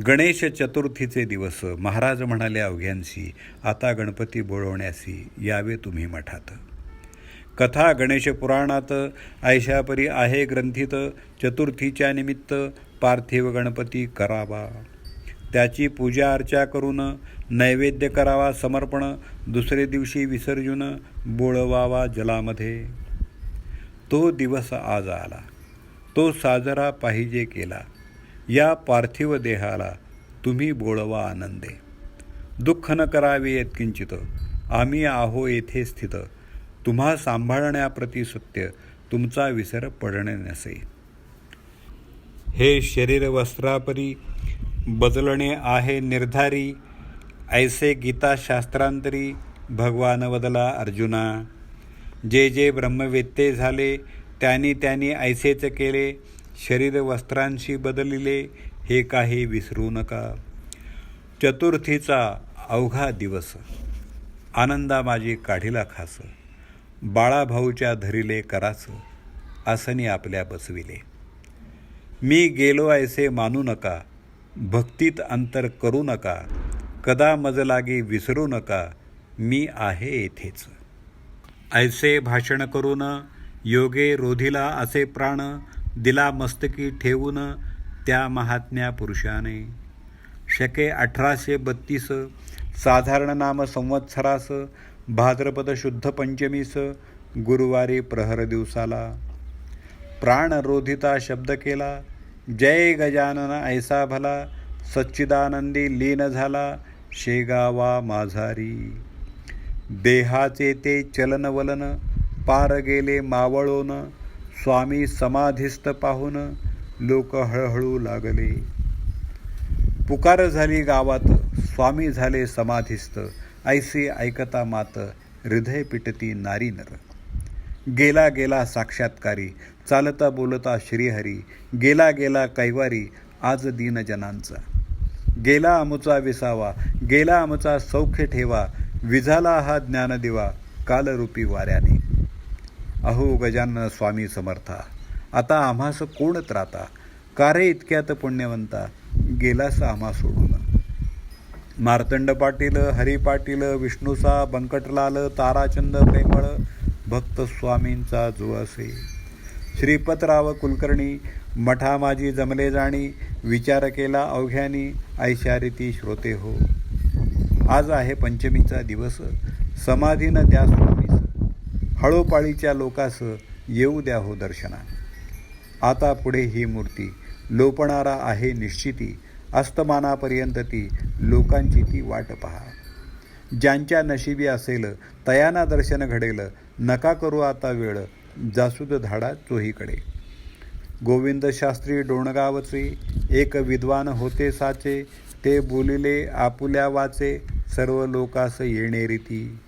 गणेश चतुर्थीचे दिवस महाराज म्हणाले अवघ्यांशी, आता गणपती बोलवण्यासी यावे तुम्ही मठात. कथा गणेश पुराणात ऐशापरी आहे ग्रंथित, चतुर्थीच्या निमित्त पार्थिव गणपती करावा. त्याची पूजा अर्चा करून नैवेद्य करावा समर्पण, दुसरे दिवशी विसर्जून बोळवावा जलामध्ये. तो दिवस आज आला, तो साजरा पाहिजे केला. या पार्थिव देहाला तुम्ही बोळवा आनंदे. दुःख न करावे यत्किंचित, आम्ही आहो येथे स्थित. तुम्हा सांभाळण्याप्रती सत्य, तुमचा विसर पडणे नसे. हे शरीर वस्त्रापरी बदलणे आहे निर्धारी, ऐसे गीताशास्त्रांतरी भगवान वदला अर्जुना. जे जे ब्रह्मवेत्ते झाले त्यांनी त्यांनी ऐसेच केले, शरीर वस्त्रांशी बदलिले हे काही विसरू नका. चतुर्थीचा अवघा दिवस आनंदा माझी काढिला खास, बाळाभाऊच्या धरिले करास आसनी आपल्या बसविले. मी गेलो ऐसे मानू नका, भक्तीत अंतर करू नका, कदा मज लागी विसरू नका, मी आहे येथेच. ऐसे भाषण करून योगे रोधिला असे प्राण, दिला मस्तकी ठेवून त्या महात्म्या पुरुषाने. शके 1832 साधारण नाम संवत्सरास, भाद्रपद शुद्ध पंचमीस गुरुवारी प्रहर दिवसाला. प्राण रोधिता शब्द केला, जय गजानन ऐसा भला, सच्चिदानंदी लीन झाला शेगावा माझारी. देहाचे ते चलन वलन पार गेले मावळून, स्वामी समाधिस्थ पाहून लोक हळहळू लागले. पुकार झाली गावात, स्वामी झाले समाधिस्थ, ऐसी ऐकता मात हृदय पिटती नारी नर. गेला गेला साक्षात्कारी, चालता बोलता श्रीहरी, गेला गेला कैवारी आज दीनजनांचा. गेला आमुचा विसावा, गेला आमचा सौख्य ठेवा, विझाला हा ज्ञानदिवा कालरूपी वाऱ्याने. अहो गजानन स्वामी समर्था, आता आम्हास कोण त्राता, कारे इतक्यात पुण्यवंता गेलास आम्हा सोडून. मार्तंड पाटील, हरी पाटील, विष्णुसा, बंकटलाल, ताराचंद प्रेमळ, भक्त स्वामींचा जो असे. श्रीपतराव कुलकर्णी, मठा माझी जमले जाणी, विचार केला अवघ्यानी, ऐशारीती श्रोते हो. आज आहे पंचमीचा दिवस, समाधीनं द्या स्वामीस, हळोपाळीच्या लोकास येऊ द्या हो दर्शना. आता पुढे ही मूर्ती लोपणारा आहे निश्चिती, अस्तमानापर्यंत ती लोकांची ती वाट पहा. ज्यांच्या नशिबी असेल तयाना दर्शन घडेल, नका करू आता वेळ, जासूद धाडा चोहीकडे. गोविंद शास्त्री डोणगावचे, एक विद्वान होते साचे, ते बोलिले आपुल्या वाचे, सर्व लोकास येणे रीती.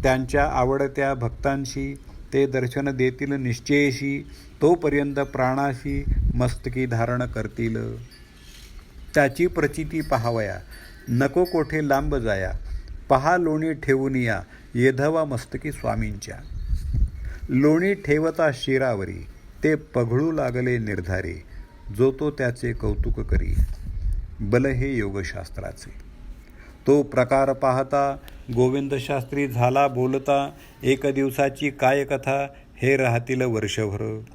त्यांच्या आवडत्या भक्तांशी ते दर्शन देतील निश्चयशी, तोपर्यंत प्राणाशी मस्तकी धारण करतील. त्याची प्रचिती पहावया, नको कोठे लांब जाया, पहा लोणी ठेवून या, येधवा मस्तकी स्वामींच्या. लोणी ठेवता शिरावरी, ते पघळू लागले निर्धारी, जो तो त्याचे कौतुक करी. बल हे योगशास्त्राचे. तो प्रकार पाहता गोविंद शास्त्री झाला बोलता, एक दिवसाची काय कथा, हे राहतील वर्षभर.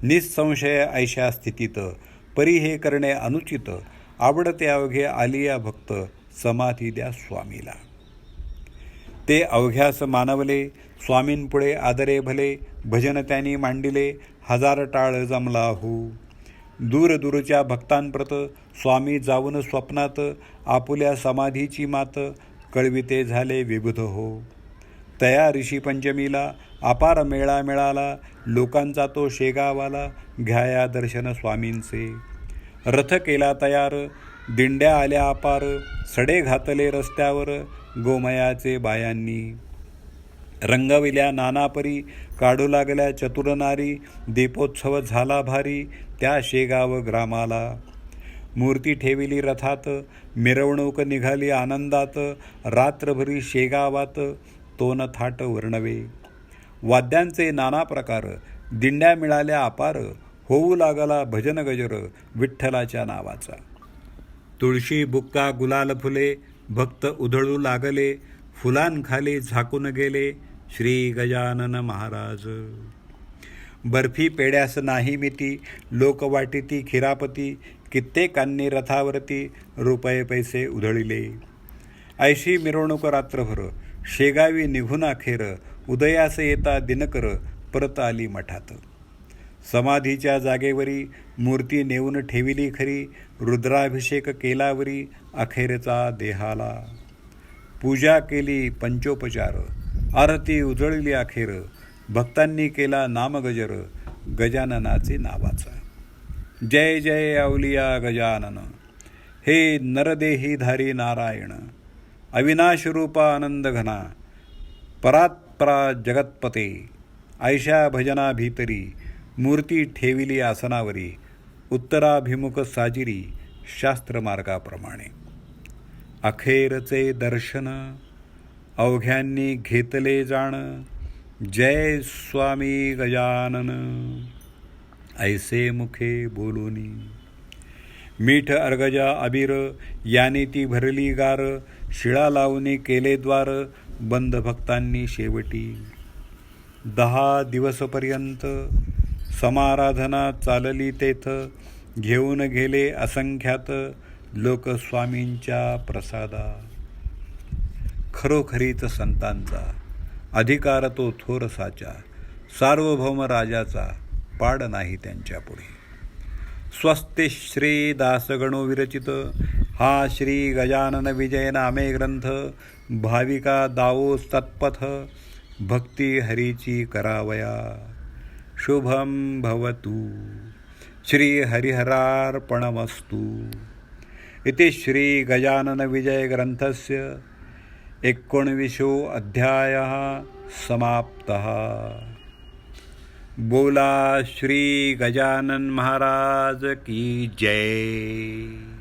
निसंशय ऐशा स्थितीत, परी हे करणे अनुचित, आवडते अवघे आलिया भक्त, समाधी द्या स्वामीला. ते अवघ्यास मानवले, स्वामींपुढे आदरे भले, भजन त्यांनी मांडिले, हजार टाळ जमला हो. दूर दूरच्या भक्तांप्रत स्वामी जाऊन स्वप्नात, आपुल्या समाधीची मात, कळविते झाले विबुध हो. तया ऋषी पंचमीला अपार मेळा मिळाला, लोकांचा तो शेगावाला, घ्याया दर्शन स्वामींचे. रथ केला तयार, दिंड्या आल्या अपार, सडे घातले रस्त्यावर, गोमयाचे बायांनी. रंगविल्या नानापरी, काढू लागल्या चतुर नारी, दीपोत्सव झाला भारी त्या शेगाव ग्रामाला. मूर्ती ठेविली रथात, मिरवणूक निघाली आनंदात, रात्रभरी शेगावात तोन थाट वर्णवे. वाद्यांचे नाना प्रकार, दिंड्या मिळाल्या अपार, होऊ लागला भजन गजर विठ्ठलाच्या नावाचा. तुळशी बुक्का गुलाल फुले, भक्त उधळू लागले, फुलांखाली झाकून गेले श्री गजानन महाराज. बर्फी पेड्यास नाही मिती, लोक वाटिती खिरापती, कित्येकांनी रथावरती रुपये पैसे उधळिले. ऐशी मिरवणूक रात्रभर, शेगावी निघून अखेर, उदयास येता दिनकर, परत आली मठात. समाधीच्या जागेवरी मूर्ती नेऊन ठेविली खरी, रुद्राभिषेक केलावरी अखेरचा देहाला. पूजा केली पंचोपचार, आरती उजळली अखेर, भक्तांनी केला नामगजर गजाननाचे नावाचा. जय जय अवलिया गजानन, हे नरदेही धारी नारायण, अविनाश रूपा आनंद घना, परात्परा जगतपते. ऐशा भजना भीतरी, मूर्ती ठेविली आसनावरी, उत्तराभिमुख साजिरी शास्त्रमार्गाप्रमाणे. अखेरचे दर्शन अवघ्यांनी घेतले जाण, जय स्वामी गजानन ऐसे मुखे बोलूनी. मीठ अर्गजा अबीर याने ती भरली गार, शिळा लावून केले द्वार, बंद भक्तांनी शेवटी. 10 दिवसपर्यंत समाराधना चालली तेथ, घेऊन गेले असंख्यात लोक स्वामींच्या प्रसादा. खरोखरीच संतांचा अधिकार तो थोर साचा, सार्वभौम राजाचा पाड नाही त्यांच्या पुढे. स्वस्ति श्री दासगणो विरचित हा श्री गजानन विजय नामे ग्रंथ, भाविका दावो तत्पथ, भक्ती हरीची करावया. शुभम भवतु. श्री हरिहरार्पणमस्तु. इति श्री गजानन विजय ग्रंथस्य 19 अध्यायः समाप्तः. बोला श्री गजानन महाराज की जय.